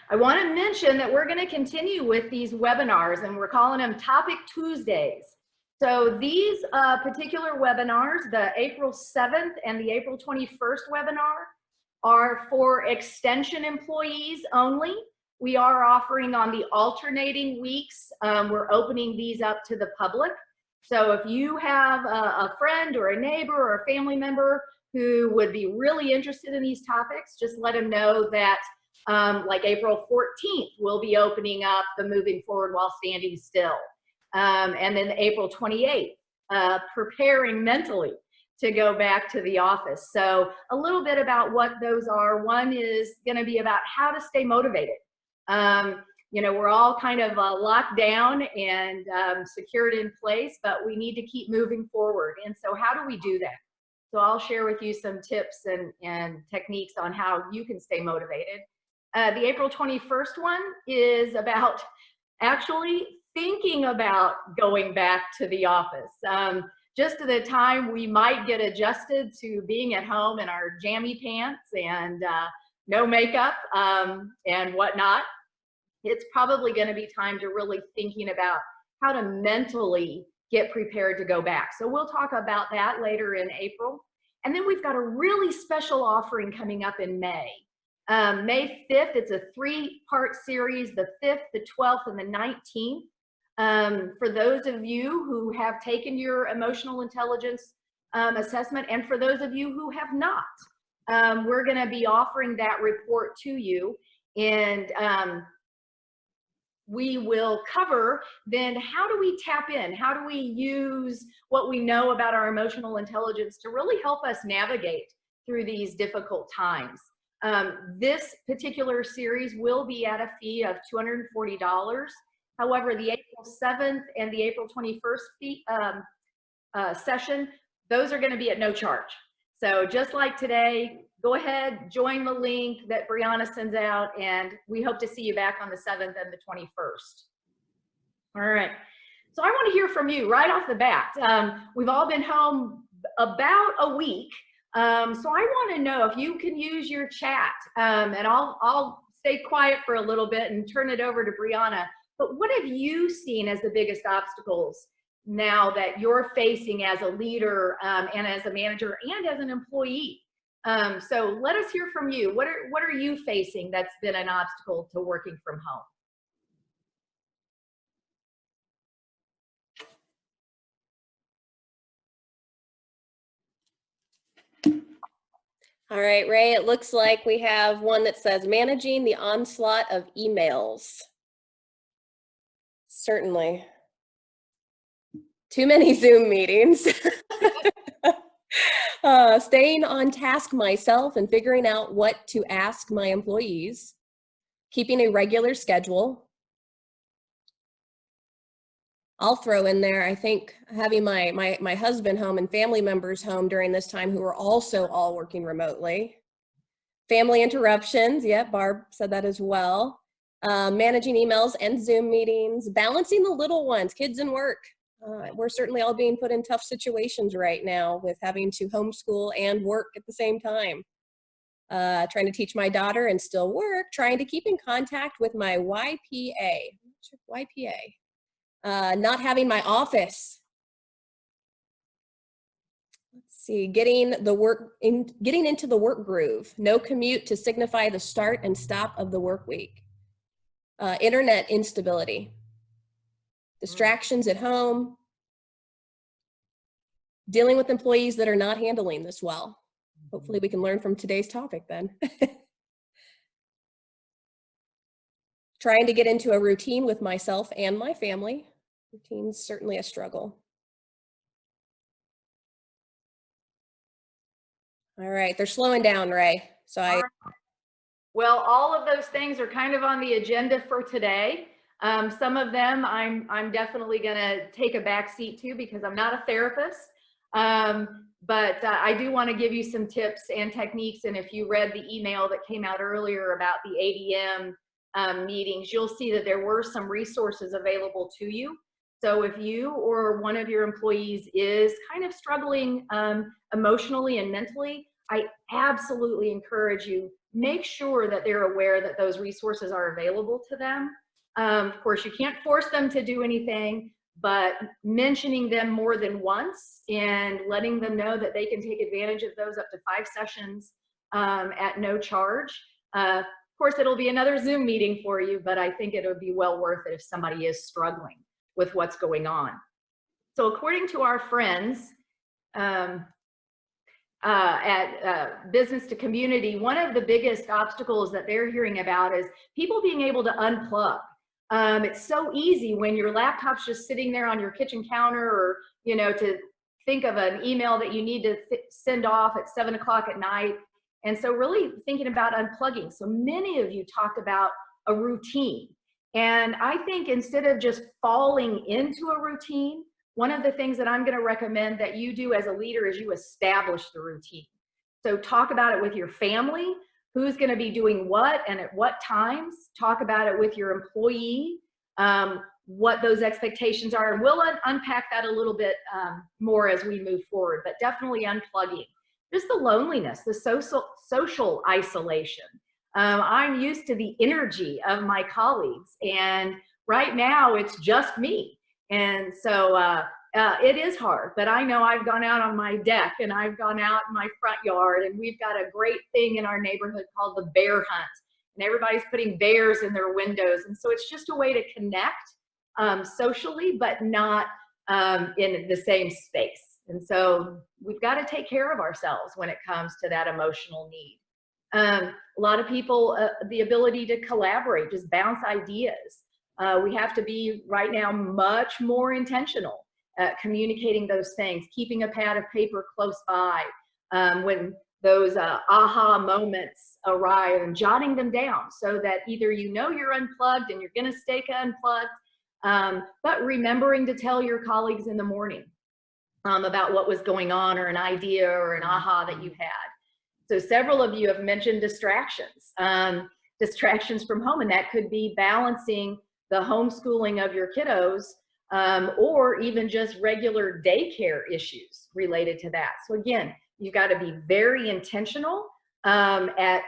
I want to mention that we're going to continue with these webinars, and we're calling them Topic Tuesdays. So these particular webinars, the April 7th and the April 21st webinar, are for extension employees only. We are offering on the alternating weeks. We're opening these up to the public. So if you have a friend or a neighbor or a family member who would be really interested in these topics, just let them know that like April 14th, we'll be opening up the Moving Forward While Standing Still. And then April 28th, preparing mentally to go back to the office. So a little bit about what those are. One is going to be about how to stay motivated. You know, we're all kind of locked down and secured in place, but we need to keep moving forward. And so how do we do that? So I'll share with you some tips and techniques on how you can stay motivated. The April 21st one is about actually thinking about going back to the office. Just at the time we might get adjusted to being at home in our jammy pants and no makeup and whatnot, it's probably going to be time to really thinking about how to mentally get prepared to go back. So we'll talk about that later in April. And then we've got a really special offering coming up in May. May 5th, it's a 3-part series, the 5th, the 12th, and the 19th. For those of you who have taken your emotional intelligence assessment, and for those of you who have not, we're going to be offering that report to you. And we will cover then how do we tap in, how do we use what we know about our emotional intelligence to really help us navigate through these difficult times. This particular series will be at a fee of $240. However, the April 7th and the April 21st session, those are going to be at no charge. So just like today, go ahead, join the link that Brianna sends out, and we hope to see you back on the 7th and the 21st. All right. So I want to hear from you right off the bat. We've all been home about a week. So I want to know if you can use your chat, and I'll stay quiet for a little bit and turn it over to Brianna. But what have you seen as the biggest obstacles now that you're facing as a leader and as a manager and as an employee? So let us hear from you. What are you facing that's been an obstacle to working from home? All right, Ray, it looks like we have one that says managing the onslaught of emails. Certainly. Too many Zoom meetings. Staying on task myself and figuring out what to ask my employees. Keeping a regular schedule. I'll throw in there, I think, having my husband home and family members home during this time who are also all working remotely. Family interruptions, yeah, Barb said that as well. Managing emails and Zoom meetings, balancing the little ones, kids and work. We're certainly all being put in tough situations right now with having to homeschool and work at the same time. Trying to teach my daughter and still work, trying to keep in contact with my YPA. Not having my office. Let's see, getting into the work groove. No commute to signify the start and stop of the work week. Internet instability. Distractions at home. Dealing with employees that are not handling this well. Hopefully we can learn from today's topic then. Trying to get into a routine with myself and my family. Routine's certainly a struggle. All right, they're slowing down, Ray. So Well, all of those things are kind of on the agenda for today. Some of them I'm definitely going to take a back seat to because I'm not a therapist. But I do want to give you some tips and techniques. And if you read the email that came out earlier about the ADM meetings, you'll see that there were some resources available to you. So if you or one of your employees is kind of struggling emotionally and mentally, I absolutely encourage you, make sure that they're aware that those resources are available to them. Of course, you can't force them to do anything, but mentioning them more than once and letting them know that they can take advantage of those up to 5 sessions at no charge. Of course, it'll be another Zoom meeting for you, but I think it'll be well worth it if somebody is struggling with what's going on. So according to our friends at Business to Community, one of the biggest obstacles that they're hearing about is people being able to unplug. It's so easy when your laptop's just sitting there on your kitchen counter, or, you know, to think of an email that you need to send off at 7 o'clock at night. And so really thinking about unplugging. So many of you talked about a routine. And I think instead of just falling into a routine, one of the things that I'm going to recommend that you do as a leader is you establish the routine. So talk about it with your family, who's going to be doing what and at what times. Talk about it with your employee, what those expectations are. And we'll unpack that a little bit more as we move forward, but definitely unplugging. Just the loneliness, the social isolation. I'm used to the energy of my colleagues, and right now it's just me. And so it is hard, but I know I've gone out on my deck and I've gone out in my front yard, and we've got a great thing in our neighborhood called the bear hunt. And everybody's putting bears in their windows. And so it's just a way to connect socially, but not in the same space. And so we've got to take care of ourselves when it comes to that emotional need. A lot of people, the ability to collaborate, just bounce ideas. We have to be right now much more intentional at communicating those things, keeping a pad of paper close by when those aha moments arrive, and jotting them down so that either you know you're unplugged and you're going to stay unplugged, but remembering to tell your colleagues in the morning about what was going on, or an idea or an aha that you had. So several of you have mentioned distractions, distractions from home, and that could be balancing the homeschooling of your kiddos, or even just regular daycare issues related to that. So again, you've got to be very intentional at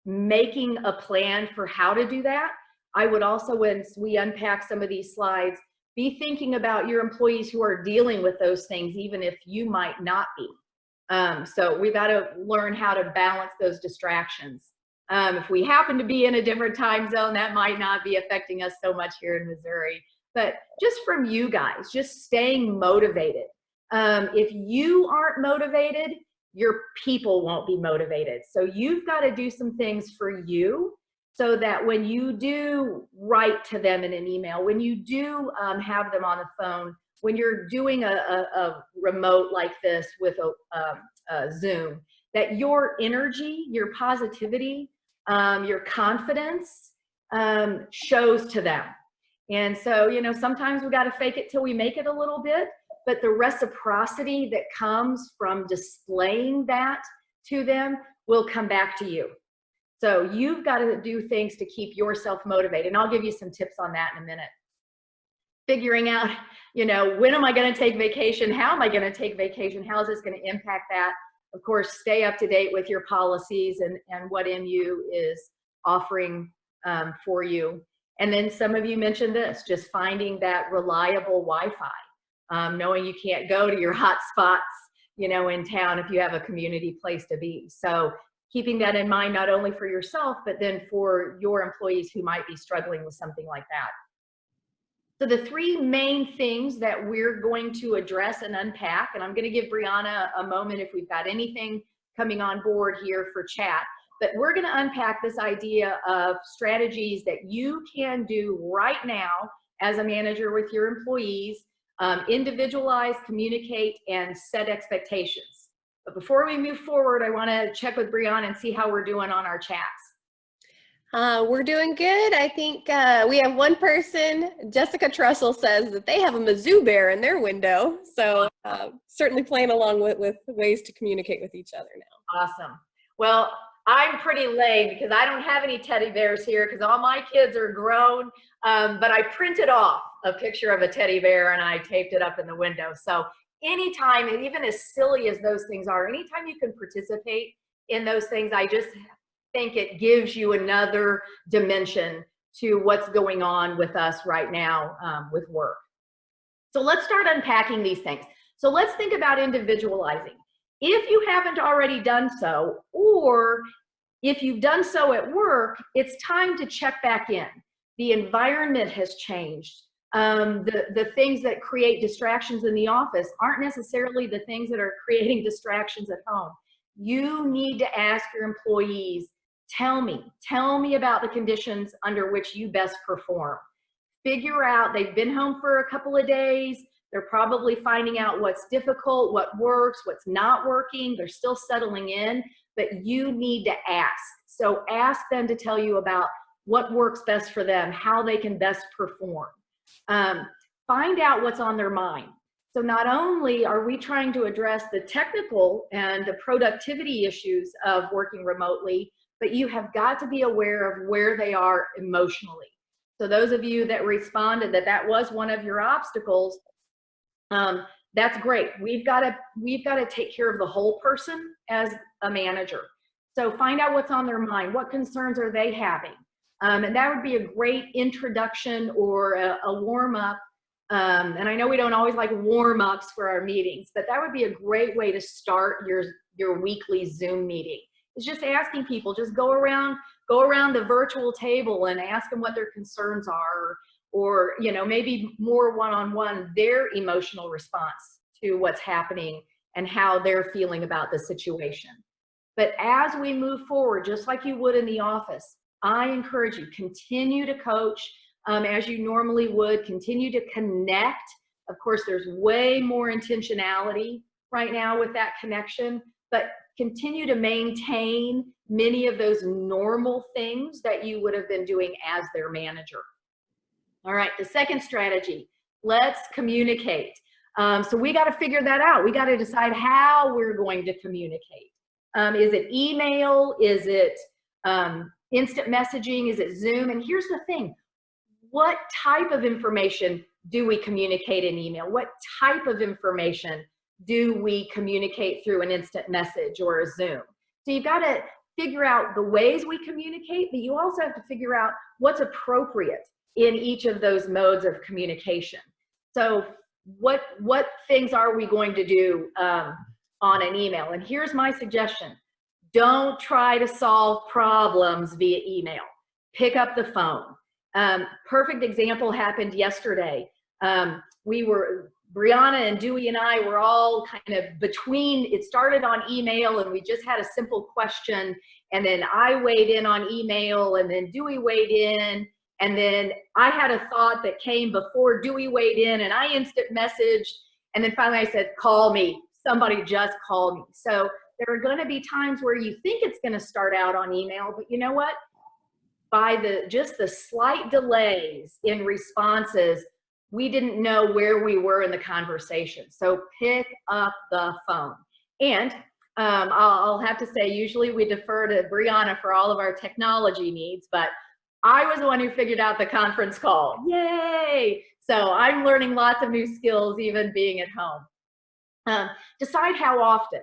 making a plan for how to do that. I would also, once we unpack some of these slides, be thinking about your employees who are dealing with those things, even if you might not be. So we've got to learn how to balance those distractions. If we happen to be in a different time zone, that might not be affecting us so much here in Missouri. But just from you guys, just staying motivated. If you aren't motivated, your people won't be motivated. So you've got to do some things for you, so that when you do write to them in an email, when you do have them on the phone, when you're doing a remote like this with a Zoom, that your energy, your positivity, your confidence shows to them. And so, you know, sometimes we got to fake it till we make it a little bit, but the reciprocity that comes from displaying that to them will come back to you. So you've got to do things to keep yourself motivated. And I'll give you some tips on that in a minute. Figuring out, you know, when am I going to take vacation? How am I going to take vacation? How is this going to impact that? Of course, stay up to date with your policies and what MU is offering for you. And then some of you mentioned this, just finding that reliable Wi-Fi, knowing you can't go to your hot spots, you know, in town if you have a community place to be. So keeping that in mind, not only for yourself, but then for your employees who might be struggling with something like that. So the 3 main things that we're going to address and unpack, and I'm going to give Brianna a moment if we've got anything coming on board here for chat, but we're going to unpack this idea of strategies that you can do right now as a manager with your employees, individualize, communicate, and set expectations. But before we move forward, I want to check with Brianna and see how we're doing on our chats. We're doing good. I think we have one person, Jessica Trussell, says that they have a Mizzou bear in their window. So certainly playing along with ways to communicate with each other now. Awesome. Well, I'm pretty lame because I don't have any teddy bears here because all my kids are grown, but I printed off a picture of a teddy bear and I taped it up in the window. So anytime, and even as silly as those things are, anytime you can participate in those things, I just think it gives you another dimension to what's going on with us right now with work. So let's start unpacking these things. So let's think about individualizing. If you haven't already done so, or if you've done so at work, it's time to check back in. The environment has changed. The things that create distractions in the office aren't necessarily the things that are creating distractions at home. You need to ask your employees, tell me about the conditions under which you best perform. Figure out, they've been home for a couple of days, they're probably finding out what's difficult, what works, what's not working, they're still settling in, but you need to ask. So ask them to tell you about what works best for them, how they can best perform. Find out what's on their mind. So not only are we trying to address the technical and the productivity issues of working remotely, but you have got to be aware of where they are emotionally. So those of you that responded that was one of your obstacles, that's great. We've got to take care of the whole person as a manager. So find out what's on their mind. What concerns are they having? And that would be a great introduction or a warm-up. And I know we don't always like warm-ups for our meetings, but that would be a great way to start your weekly Zoom meeting. It's just asking people, just go around the virtual table and ask them what their concerns are, or maybe more one-on-one, their emotional response to what's happening and how they're feeling about the situation. But as we move forward, just like you would in the office, I encourage you, continue to coach as you normally would, continue to connect. Of course, there's way more intentionality right now with that connection, but continue to maintain many of those normal things that you would have been doing as their manager. All right, the second strategy, let's communicate. So we got to figure that out. We got to decide how we're going to communicate. Is it email? Is it instant messaging? Is it Zoom? And here's the thing, what type of information do we communicate in email? What type of information do we communicate through an instant message or a Zoom? So you've got to figure out the ways we communicate, but you also have to figure out what's appropriate in each of those modes of communication. So what things are we going to do on an email? And here's my suggestion. Don't try to solve problems via email. Pick up the phone. Perfect example happened yesterday. Brianna and Dewey and I were all kind of between, it started on email and we just had a simple question, and then I weighed in on email, and then Dewey weighed in, and then I had a thought that came before Dewey weighed in, and I instant messaged, and then finally I said, call me. Somebody just called me. So there are going to be times where you think it's going to start out on email, but you know what? By just the slight delays in responses, we didn't know where we were in the conversation. So pick up the phone. And I'll have to say, usually we defer to Brianna for all of our technology needs, but I was the one who figured out the conference call. Yay! So I'm learning lots of new skills, even being at home. Decide how often.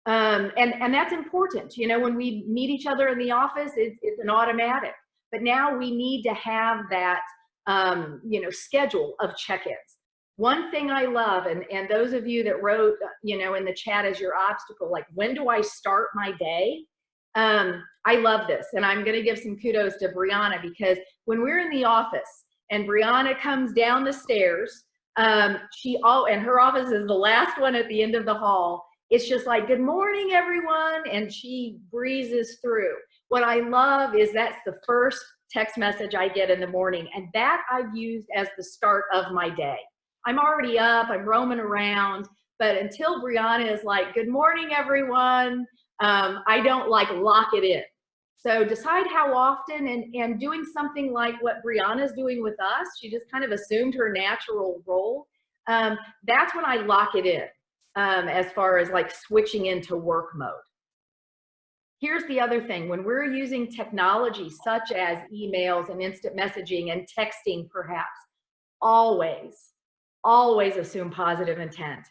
And that's important. When we meet each other in the office, it's an automatic. But now we need to have that schedule of check-ins. One thing I love, and those of you that wrote, in the chat as your obstacle, like, when do I start my day? I love this, and I'm going to give some kudos to Brianna, because when we're in the office and Brianna comes down the stairs, and her office is the last one at the end of the hall. It's just like, good morning, everyone, and she breezes through. What I love is that's the first text message I get in the morning, and that I've used as the start of my day. I'm already up, I'm roaming around, but until Brianna is like, good morning, everyone, I don't lock it in. So decide how often, and doing something like what Brianna's doing with us, she just kind of assumed her natural role. That's when I lock it in, as far as switching into work mode. Here's the other thing, when we're using technology such as emails and instant messaging and texting perhaps, always assume positive intent.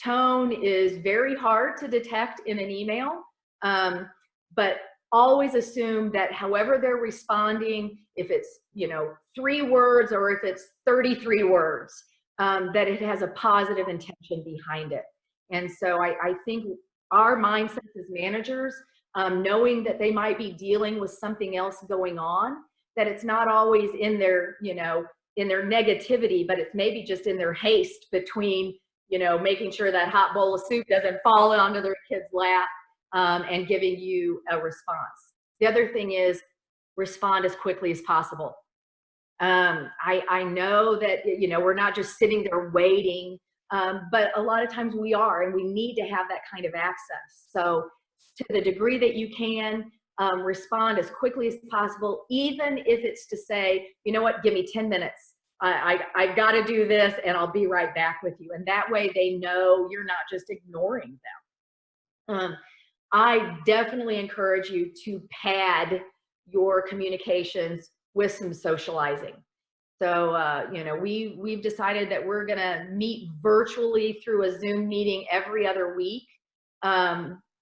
Tone is very hard to detect in an email, but always assume that however they're responding, if it's, 3 words or if it's 33 words, that it has a positive intention behind it. And so I think our mindsets as managers, knowing that they might be dealing with something else going on, that it's not always in their, in their negativity, but it's maybe just in their haste between, making sure that hot bowl of soup doesn't fall onto their kid's lap, and giving you a response. The other thing is respond as quickly as possible. I know that, we're not just sitting there waiting, but a lot of times we are, and we need to have that kind of access. So to the degree that you can, respond as quickly as possible, even if it's to say, you know what, give me 10 minutes. I got to do this and I'll be right back with you. And that way they know you're not just ignoring them. I definitely encourage you to pad your communications with some socializing. So, we've decided that we're going to meet virtually through a Zoom meeting every other week.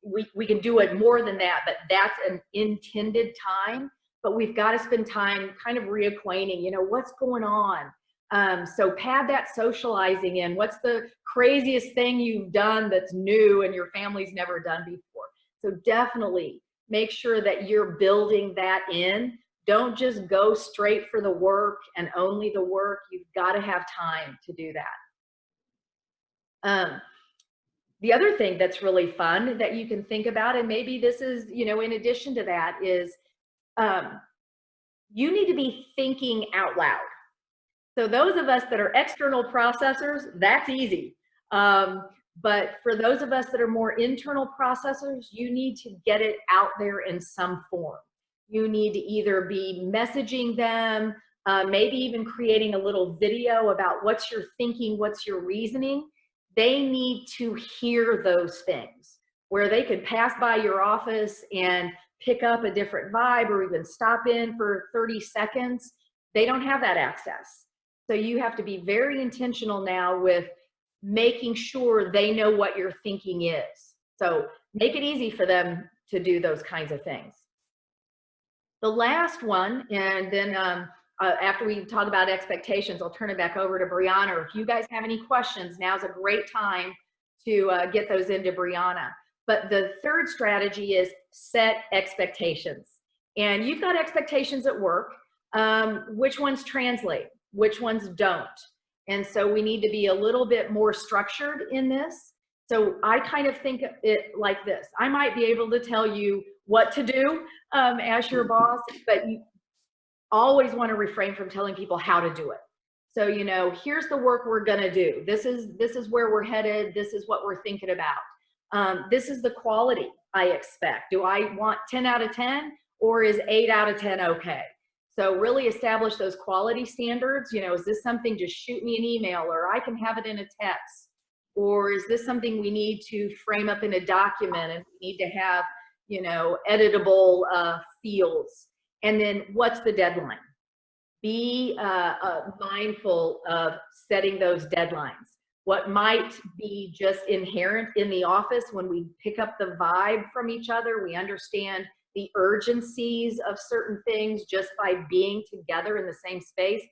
We can do it more than that, but that's an intended time. But we've got to spend time kind of reacquainting, what's going on. So pad that socializing in. What's the craziest thing you've done that's new and your family's never done before? So definitely make sure that you're building that in. Don't just go straight for the work and only the work. You've got to have time to do that. The other thing that's really fun that you can think about, and maybe this is, in addition to that, is you need to be thinking out loud. So those of us that are external processors, that's easy. But for those of us that are more internal processors, you need to get it out there in some form. You need to either be messaging them, maybe even creating a little video about what's your thinking, what's your reasoning. They need to hear those things, where they could pass by your office and pick up a different vibe or even stop in for 30 seconds. They don't have that access. So you have to be very intentional now with making sure they know what your thinking is. So make it easy for them to do those kinds of things. The last one, and then after we talk about expectations, I'll turn it back over to Brianna. Or if you guys have any questions, now's a great time to get those into Brianna. But the third strategy is set expectations. And you've got expectations at work. Which ones translate? Which ones don't? And so we need to be a little bit more structured in this. So I kind of think it like this. I might be able to tell you what to do as your boss, but you always want to refrain from telling people how to do it. So, here's the work we're going to do. This is where we're headed. This is what we're thinking about. This is the quality I expect. Do I want 10 out of 10 or is 8 out of 10 okay? So really establish those quality standards. Is this something, just shoot me an email, or I can have it in a text? Or is this something we need to frame up in a document and we need to have, editable fields? And then what's the deadline? Be mindful of setting those deadlines. What might be just inherent in the office when we pick up the vibe from each other, we understand the urgencies of certain things just by being together in the same space.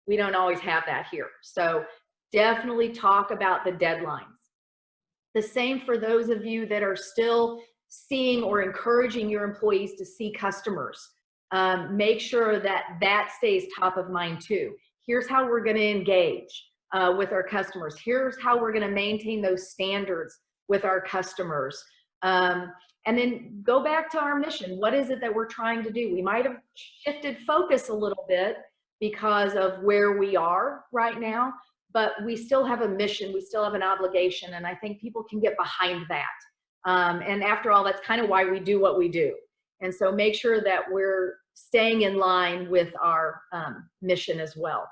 We don't always have that here. So definitely talk about the deadlines. The same for those of you that are still seeing or encouraging your employees to see customers. Make sure that stays top of mind too. Here's how we're going to engage with our customers. Here's how we're going to maintain those standards with our customers. And then go back to our mission. What is it that we're trying to do? We might have shifted focus a little bit because of where we are right now, but we still have a mission. We still have an obligation. And I think people can get behind that. And after all, that's kind of why we do what we do. And so make sure that we're staying in line with our mission as well.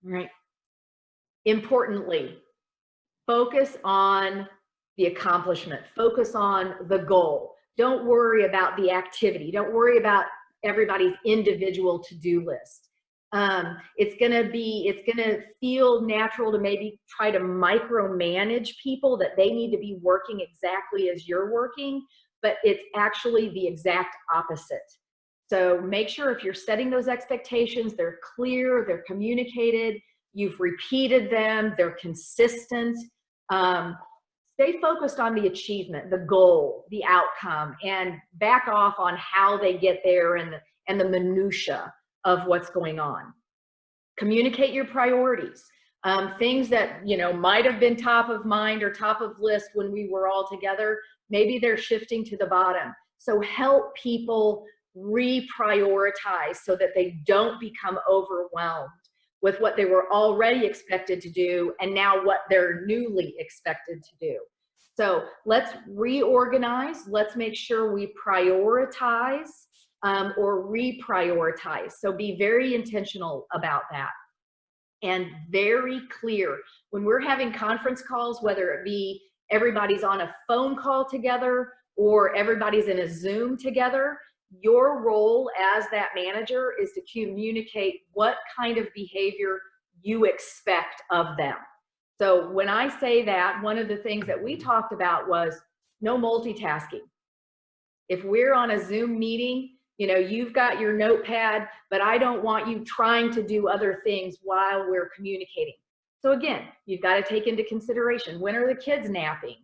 All right. Importantly, focus on the accomplishment. Focus on the goal. Don't worry about the activity. Don't worry about everybody's individual to-do list. It's gonna feel natural to maybe try to micromanage people, that they need to be working exactly as you're working. but it's actually the exact opposite. So make sure if you're setting those expectations, they're clear, they're communicated, you've repeated them, they're consistent. Stay focused on the achievement, the goal, the outcome, and back off on how they get there and the minutia of what's going on. Communicate your priorities. Things that, you know, might have been top of mind or top of list when we were all together, maybe they're shifting to the bottom. So help people reprioritize so that they don't become overwhelmed with what they were already expected to do and now what they're newly expected to do. So let's reorganize. Let's make sure we prioritize or reprioritize. So be very intentional about that. And very clear when we're having conference calls, whether it be everybody's on a phone call together or everybody's in a Zoom together, your role as that manager is to communicate what kind of behavior you expect of them. So when I say that, one of the things that we talked about was no multitasking. If we're on a Zoom meeting, you know, you've got your notepad, but I don't want you trying to do other things while we're communicating. So again, you've got to take into consideration, when are the kids napping?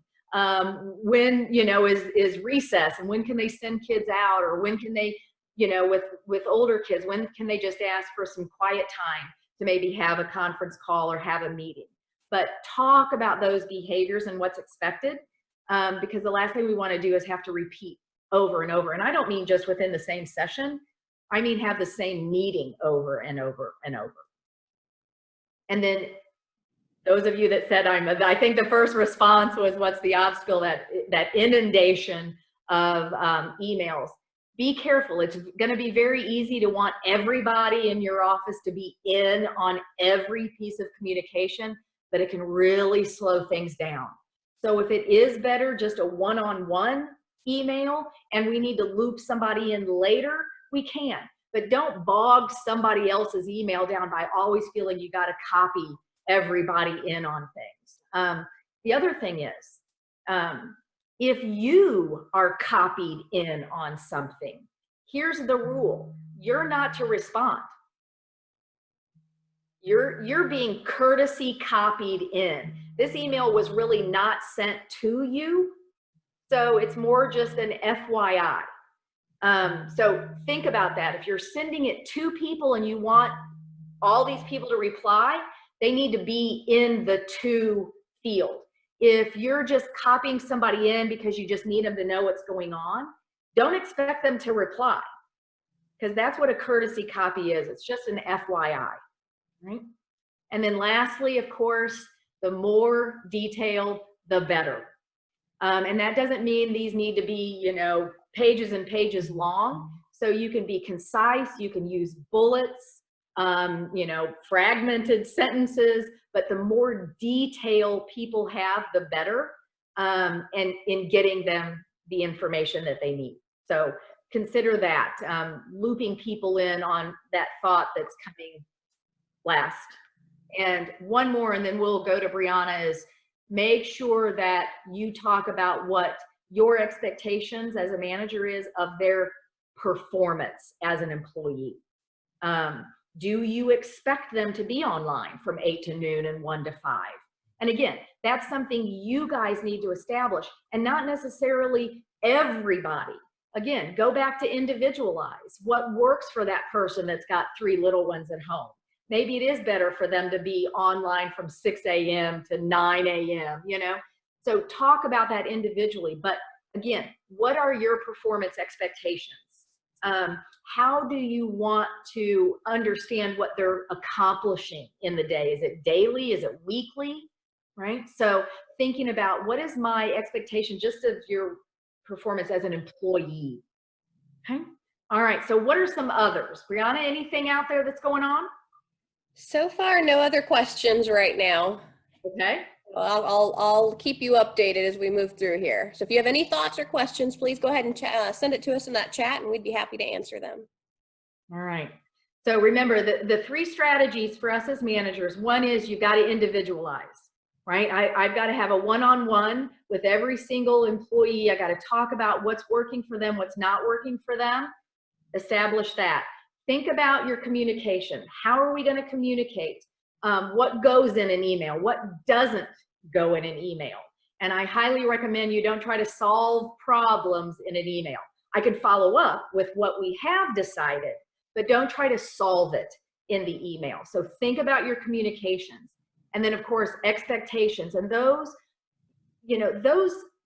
When, you know, is recess, and when can they send kids out, or when can they, you know, with older kids, when can they just ask for some quiet time to maybe have a conference call or have a meeting? But talk about those behaviors and what's expected, because the last thing we want to do is have to repeat over and over. And I don't mean just within the same session. I mean have the same meeting over and over and over. And then those of you that said I think the first response was, what's the obstacle? That inundation of emails. Be careful. It's going to be very easy to want everybody in your office to be in on every piece of communication, but it can really slow things down. So if it is better just a one-on-one email and we need to loop somebody in later, we can. But don't bog somebody else's email down by always feeling you got to copy everybody in on things. The other thing is, if you are copied in on something, here's the rule. You're not to respond. You're being courtesy copied in. This email was really not sent to you, so it's more just an FYI. So think about that. If you're sending it to people and you want all these people to reply, they need to be in the to field. If you're just copying somebody in because you just need them to know what's going on, don't expect them to reply, because that's what a courtesy copy is. It's just an FYI, right? And then lastly, of course, the more detail, the better. And that doesn't mean these need to be, you know, pages and pages long. So you can be concise, you can use bullets, you know, fragmented sentences, but the more detail people have, the better, and in getting them the information that they need. So consider that, looping people in on that thought that's coming last. And one more, and then we'll go to Brianna, is make sure that you talk about what your expectations as a manager is of their performance as an employee. Do you expect them to be online from 8 to noon and 1 to 5? And again, that's something you guys need to establish, and not necessarily everybody. Again, go back to individualize. What works for that person that's got 3 little ones at home? Maybe it is better for them to be online from 6 a.m. to 9 a.m., you know? So talk about that individually. But again, what are your performance expectations? How do you want to understand what they're accomplishing in the day? Is it daily? Is it weekly? Right? So thinking about, what is my expectation just of your performance as an employee? Okay. All right. So what are some others? Brianna, anything out there that's going on? So far, no other questions right now. Okay. I'll keep you updated as we move through here. So if you have any thoughts or questions, please go ahead and send it to us in that chat, and we'd be happy to answer them. All right. So remember, the 3 strategies for us as managers. One is you've got to individualize. right? I've got to have a one-on-one with every single employee. I got to talk about what's working for them, what's not working for them. Establish that. Think about your communication. How are we going to communicate? What goes in an email? What doesn't go in an email? And I highly recommend you don't try to solve problems in an email. I can follow up with what we have decided, but don't try to solve it in the email. So think about your communications. And then of course, expectations. And those,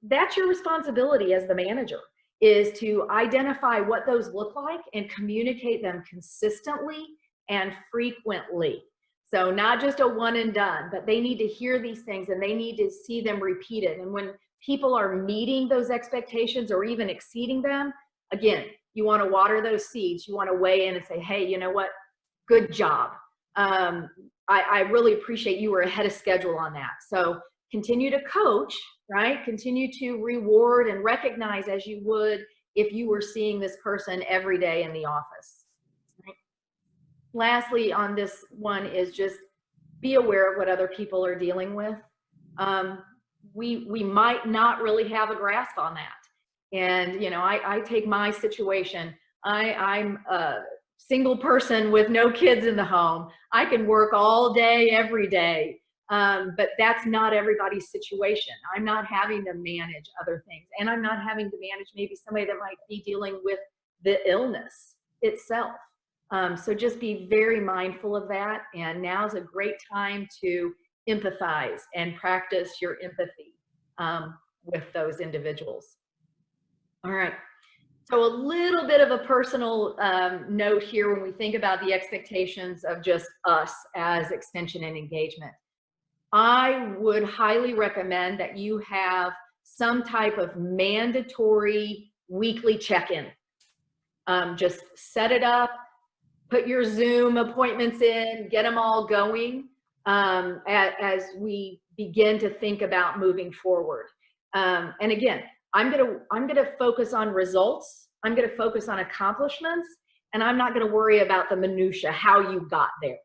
that's your responsibility as the manager, is to identify what those look like and communicate them consistently and frequently. So not just a one and done, but they need to hear these things and they need to see them repeated. And when people are meeting those expectations or even exceeding them, again, you want to water those seeds. You want to weigh in and say, hey, you know what? Good job. I really appreciate you were ahead of schedule on that. So continue to coach, right? Continue to reward and recognize as you would if you were seeing this person every day in the office. Right? Lastly, on this one is just be aware of what other people are dealing with. We might not really have a grasp on that. And, I take my situation. I'm a single person with no kids in the home. I can work all day, every day. But that's not everybody's situation. I'm not having to manage other things. And I'm not having to manage maybe somebody that might be dealing with the illness itself. So just be very mindful of that. And now's a great time to empathize and practice your empathy with those individuals. All right. So a little bit of a personal note here when we think about the expectations of just us as extension and engagement. I would highly recommend that you have some type of mandatory weekly check-in. Just set it up, put your Zoom appointments in, get them all going as we begin to think about moving forward. And again, I'm gonna focus on results. I'm gonna focus on accomplishments, and I'm not gonna worry about the minutia, how you got there.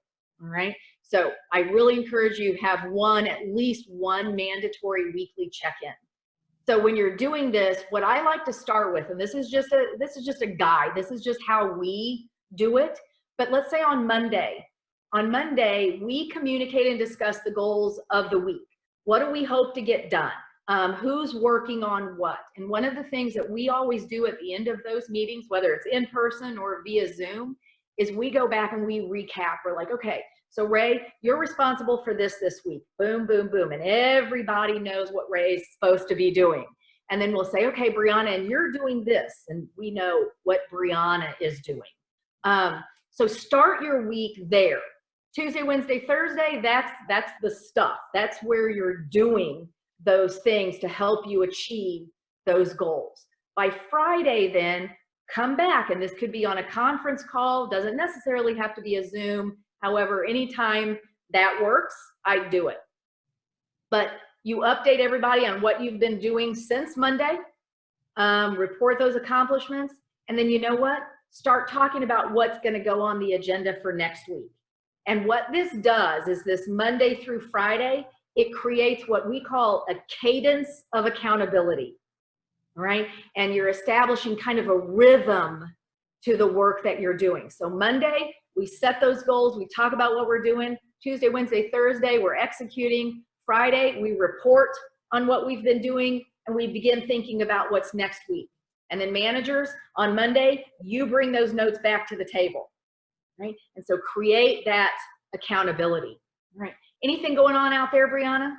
All right. So I really encourage you have at least one mandatory weekly check-in. So when you're doing this, what I like to start with, and this is just a guide, this is just how we do it. But let's say on Monday we communicate and discuss the goals of the week. What do we hope to get done? Who's working on what? And one of the things that we always do at the end of those meetings, whether it's in person or via Zoom, is we go back and we recap. We're like, okay, so Ray, you're responsible for this week. Boom, boom, boom. And everybody knows what Ray's supposed to be doing. And then we'll say, okay, Brianna, and you're doing this. And we know what Brianna is doing. So start your week there. Tuesday, Wednesday, Thursday, that's the stuff. That's where you're doing those things to help you achieve those goals. By Friday, then, come back, and this could be on a conference call, doesn't necessarily have to be a Zoom. However, anytime that works, I do it. But you update everybody on what you've been doing since Monday, report those accomplishments, and then you know what? Start talking about what's going to go on the agenda for next week. And what this does is this Monday through Friday, it creates what we call a cadence of accountability, right? And you're establishing kind of a rhythm to the work that you're doing. So Monday, we set those goals, we talk about what we're doing. Tuesday, Wednesday, Thursday, we're executing. Friday, we report on what we've been doing, and we begin thinking about what's next week. And then managers, on Monday, you bring those notes back to the table, right? And so create that accountability, right? Anything going on out there, Brianna?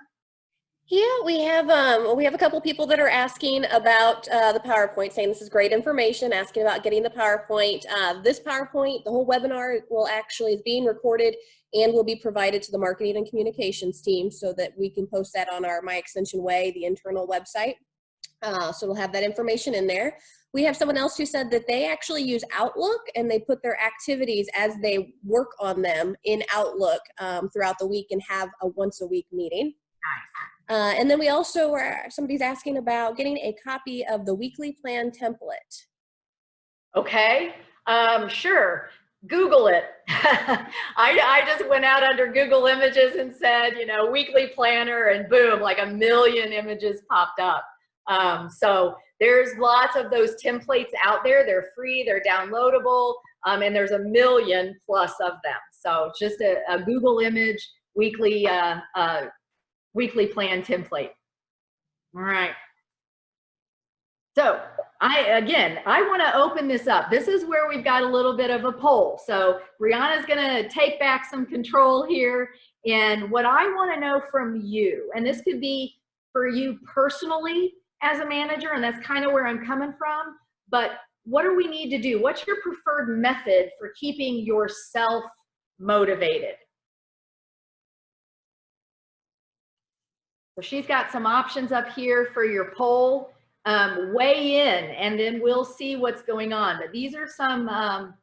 Yeah, we have a couple people that are asking about the PowerPoint, saying this is great information, asking about getting the PowerPoint. This PowerPoint, the whole webinar is being recorded and will be provided to the marketing and communications team so that we can post that on our My Extension Way, the internal website. So we'll have that information in there. We have someone else who said that they actually use Outlook and they put their activities as they work on them in Outlook throughout the week and have a once a week meeting. Nice. And then we also somebody's asking about getting a copy of the weekly plan template. Okay, sure. Google it. I just went out under Google Images and said, you know, weekly planner, and boom, like a million images popped up. So there's lots of those templates out there. They're free, they're downloadable, and there's a million plus of them. So just a Google image weekly weekly plan template. All right. So I want to open this up. This is where we've got a little bit of a poll. So Brianna's going to take back some control here. And what I want to know from you, and this could be for you personally as a manager, and that's kind of where I'm coming from, but what do we need to do? What's your preferred method for keeping yourself motivated? So she's got some options up here for your poll. Weigh in, and then we'll see what's going on. But these are some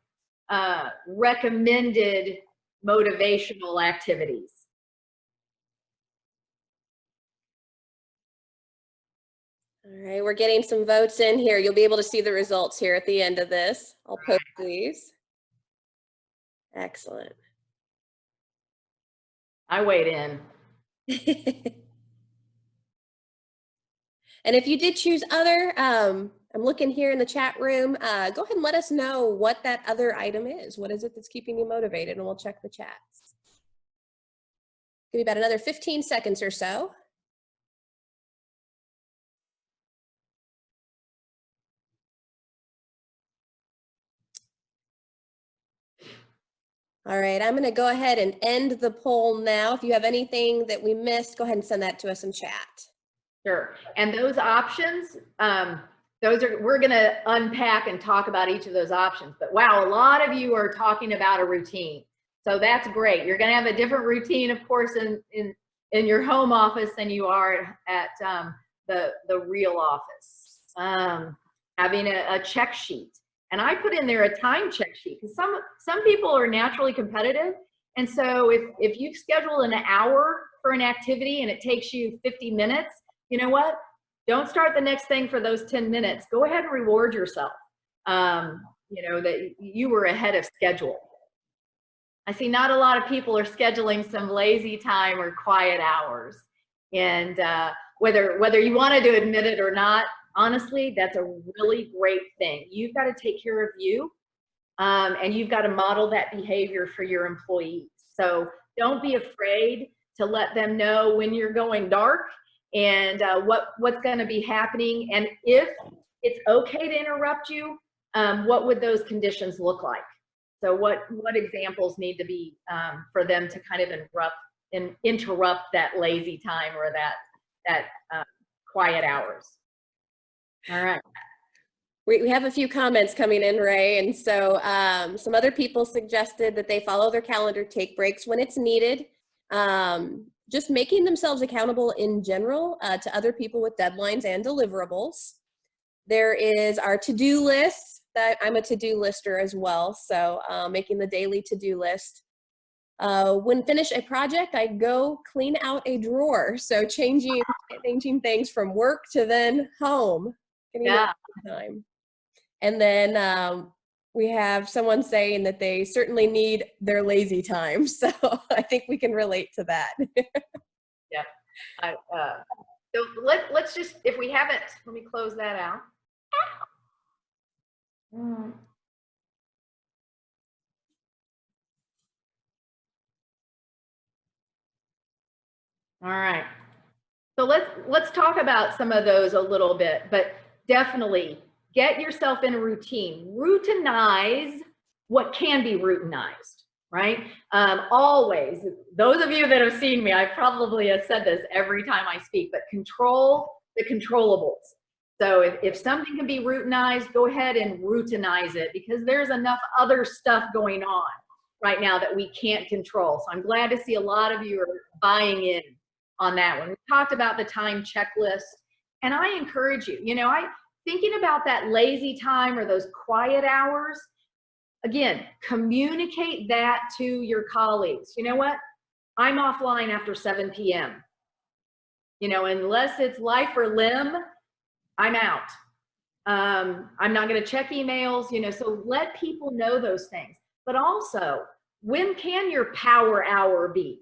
recommended motivational activities. All right, we're getting some votes in here. You'll be able to see the results here at the end of this. I'll post these. Excellent. I weighed in. And if you did choose other, I'm looking here in the chat room, go ahead and let us know what that other item is. What is it that's keeping you motivated? And we'll check the chats. Give me about another 15 seconds or so. All right, I'm going to go ahead and end the poll now. If you have anything that we missed, go ahead and send that to us in chat. Sure. And those options, we're going to unpack and talk about each of those options. But wow, a lot of you are talking about a routine. So that's great. You're going to have a different routine, of course, in your home office than you are at the real office. Having a check sheet. And I put in there a time check sheet, because some people are naturally competitive. And so if you've scheduled an hour for an activity and it takes you 50 minutes, you know what? Don't start the next thing for those 10 minutes. Go ahead and reward yourself, you know, that you were ahead of schedule. I see not a lot of people are scheduling some lazy time or quiet hours. And whether you wanted to admit it or not, honestly, that's a really great thing. You've got to take care of you, and you've got to model that behavior for your employees. So don't be afraid to let them know when you're going dark and what's going to be happening. And if it's okay to interrupt you, what would those conditions look like? So what examples need to be for them to kind of interrupt that lazy time or that quiet hours? All right. We have a few comments coming in, Ray. And so some other people suggested that they follow their calendar, take breaks when it's needed. Just making themselves accountable in general to other people with deadlines and deliverables. There is our to-do list. That I'm a to-do lister as well. So making the daily to-do list. When finish a project, I go clean out a drawer. So changing things from work to then home. Yeah. Time. And then we have someone saying that they certainly need their lazy time. So I think we can relate to that. Yeah. So let's just, if we haven't, let me close that out. All right. So let's talk about some of those a little bit, but definitely get yourself in a routine. Routinize what can be routinized, right? Always, those of you that have seen me, I probably have said this every time I speak, but control the controllables. So if something can be routinized, go ahead and routinize it, because there's enough other stuff going on right now that we can't control. So I'm glad to see a lot of you are buying in on that one. We talked about the time checklist, and I encourage you, you know, thinking about that lazy time or those quiet hours, again, communicate that to your colleagues. You know what? I'm offline after 7 p.m. You know, unless it's life or limb, I'm out. I'm not going to check emails, you know, so let people know those things. but also when can your power hour be?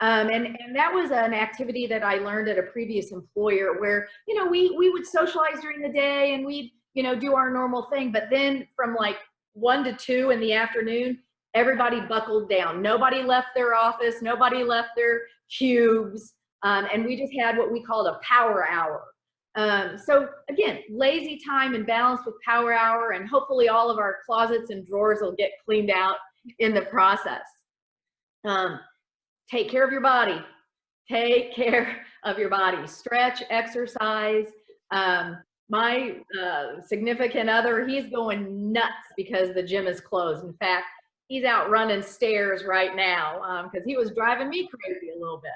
And that was an activity that I learned at a previous employer where, you know, we would socialize during the day and we'd, you know, do our normal thing. But then from like 1 to 2 in the afternoon, everybody buckled down. Nobody left their office. Nobody left their cubes. And we just had what we called a power hour. So again, lazy time and balance with power hour, and hopefully all of our closets and drawers will get cleaned out in the process. Take care of your body. Take care of your body. Stretch, exercise. My significant other, he's going nuts because the gym is closed. In fact, he's out running stairs right now because he was driving me crazy a little bit.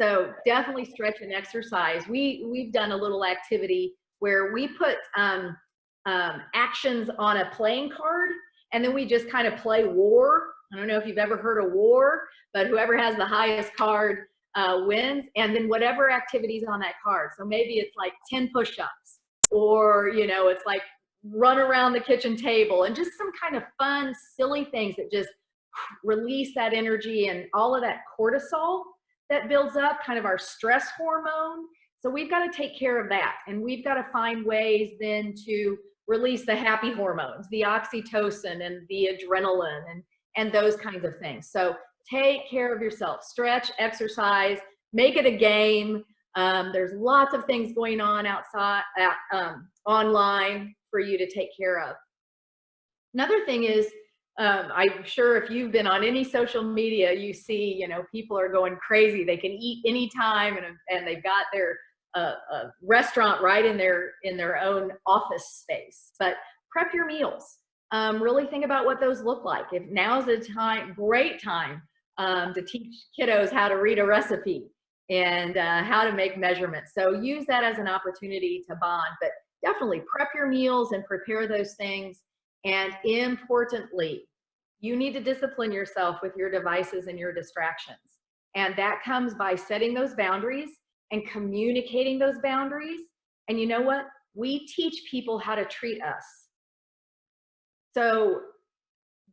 So definitely stretch and exercise. We've done a little activity where we put actions on a playing card, and then we just kind of play war. I don't know if you've ever heard of war, but whoever has the highest card wins. And then whatever activities on that card. So maybe it's like 10 push-ups, or, you know, it's like run around the kitchen table, and just some kind of fun, silly things that just release that energy and all of that cortisol that builds up, kind of our stress hormone. So we've got to take care of that. And we've got to find ways then to release the happy hormones, the oxytocin and the adrenaline and those kinds of things. So take care of yourself, stretch, exercise, make it a game. There's lots of things going on outside, online for you to take care of. Another thing is, I'm sure if you've been on any social media, you see, you know, people are going crazy. They can eat anytime, and they've got their restaurant right in their own office space. But prep your meals. Really think about what those look like. If now's the time, great time to teach kiddos how to read a recipe and how to make measurements. So use that as an opportunity to bond, but definitely prep your meals and prepare those things. And importantly, you need to discipline yourself with your devices and your distractions. And that comes by setting those boundaries and communicating those boundaries. And you know what? We teach people how to treat us. So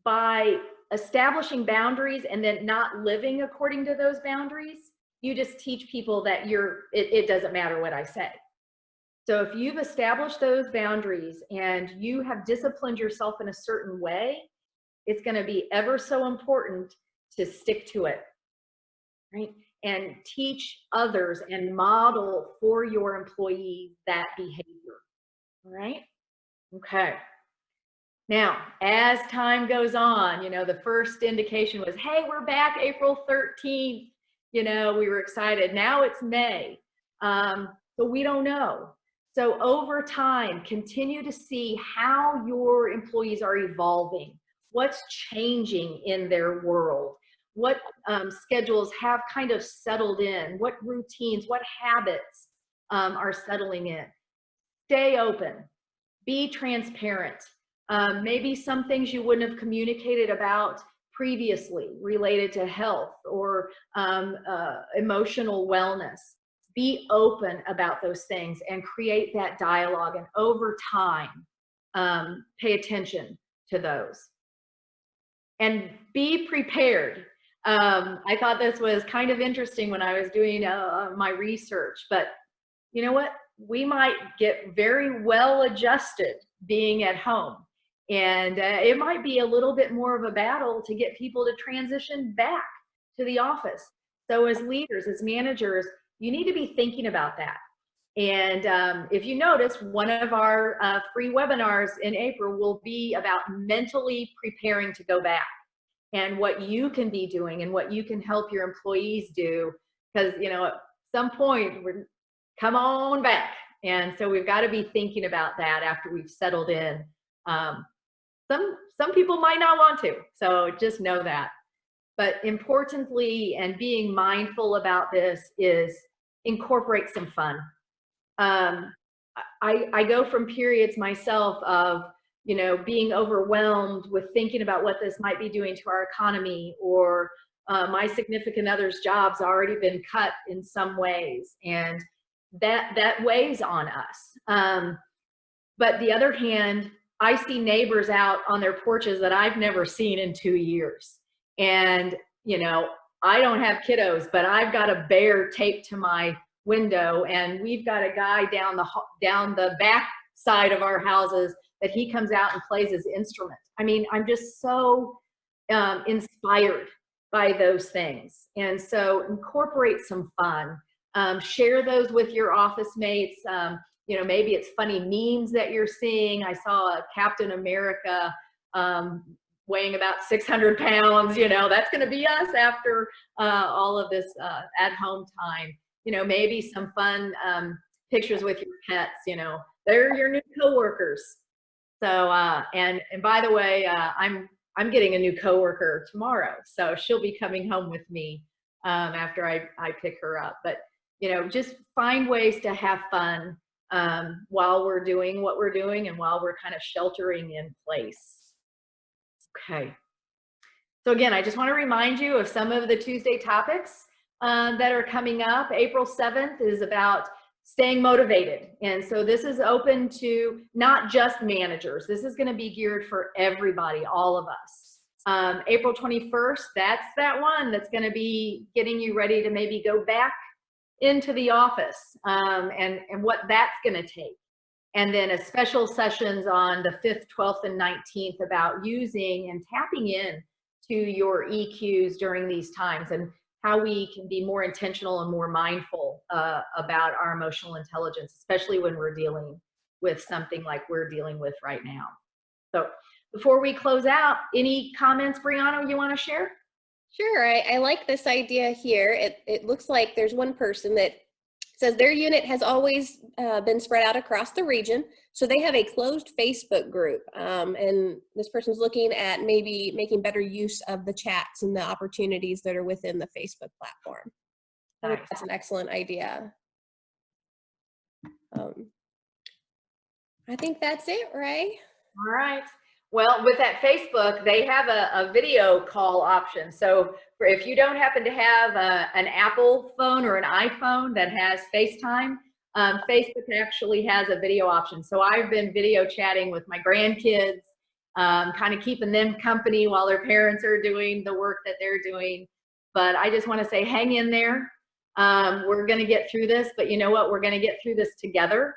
by establishing boundaries and then not living according to those boundaries, you just teach people that it doesn't matter what I say. So if you've established those boundaries and you have disciplined yourself in a certain way, it's going to be ever so important to stick to it, right? And teach others and model for your employees that behavior, all right? Okay. Now, as time goes on, you know, the first indication was, hey, we're back April 13th. You know, we were excited. Now it's May. So we don't know. So over time, continue to see how your employees are evolving, what's changing in their world, what schedules have kind of settled in, what routines, what habits are settling in. Stay open, be transparent. Maybe some things you wouldn't have communicated about previously related to health or emotional wellness. Be open about those things and create that dialogue, and over time, pay attention to those. And be prepared. I thought this was kind of interesting when I was doing my research, but you know what? We might get very well adjusted being at home. And it might be a little bit more of a battle to get people to transition back to the office. So as leaders, as managers, you need to be thinking about that. And if you notice, one of our free webinars in April will be about mentally preparing to go back and what you can be doing and what you can help your employees do. Because, you know, at some point, come on back. And so we've got to be thinking about that after we've settled in. Some people might not want to, so just know that. But importantly, and being mindful about this, is incorporate some fun. I go from periods myself of, you know, being overwhelmed with thinking about what this might be doing to our economy, or my significant other's job's already been cut in some ways, and that weighs on us. But the other hand, I see neighbors out on their porches that I've never seen in 2 years. And, you know, I don't have kiddos, but I've got a bear taped to my window, and we've got a guy down the back side of our houses that he comes out and plays his instrument. I mean, I'm just so inspired by those things. And so incorporate some fun. Share those with your office mates. You know, maybe it's funny memes that you're seeing. I saw a Captain America weighing about 600 pounds. You know, that's going to be us after all of this at-home time. You know, maybe some fun pictures with your pets. You know, they're your new coworkers. So, and by the way, I'm getting a new coworker tomorrow, so she'll be coming home with me after I pick her up. But you know, just find ways to have fun while we're doing what we're doing and while we're kind of sheltering in place. Okay. So again, I just want to remind you of some of the Tuesday topics that are coming up. April 7th is about staying motivated. And so this is open to not just managers. This is going to be geared for everybody, all of us. April 21st, that's that one that's going to be getting you ready to maybe go back into the office and what that's going to take. And then a special sessions on the 5th, 12th, and 19th about using and tapping in to your EQs during these times and how we can be more intentional and more mindful about our emotional intelligence, especially when we're dealing with something like we're dealing with right now. So before we close out, any comments, Brianna, you want to share? Sure, I like this idea here. It looks like there's one person that says their unit has always been spread out across the region. So they have a closed Facebook group. And this person's looking at maybe making better use of the chats and the opportunities that are within the Facebook platform. I think that's an excellent idea. I think that's it, Ray. All right. Well, with that Facebook, they have a video call option. So if you don't happen to have an Apple phone or an iPhone that has FaceTime, Facebook actually has a video option. So I've been video chatting with my grandkids, kind of keeping them company while their parents are doing the work that they're doing. But I just want to say, hang in there. We're going to get through this, but you know what? We're going to get through this together.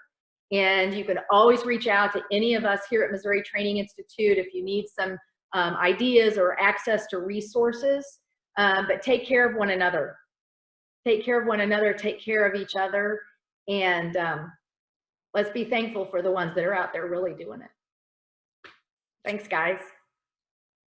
And you can always reach out to any of us here at Missouri Training Institute if you need some ideas or access to resources. But take care of one another. Take care of one another, take care of each other. And let's be thankful for the ones that are out there really doing it. Thanks, guys.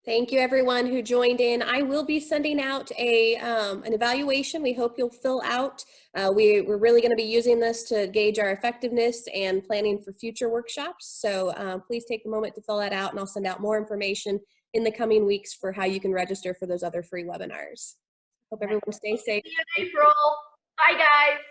Thank you, everyone who joined in. I will be sending out an evaluation. We hope you'll fill out. We're really going to be using this to gauge our effectiveness and planning for future workshops. So please take a moment to fill that out, and I'll send out more information in the coming weeks for how you can register for those other free webinars. Hope everyone stays safe. See you in April. Bye, guys.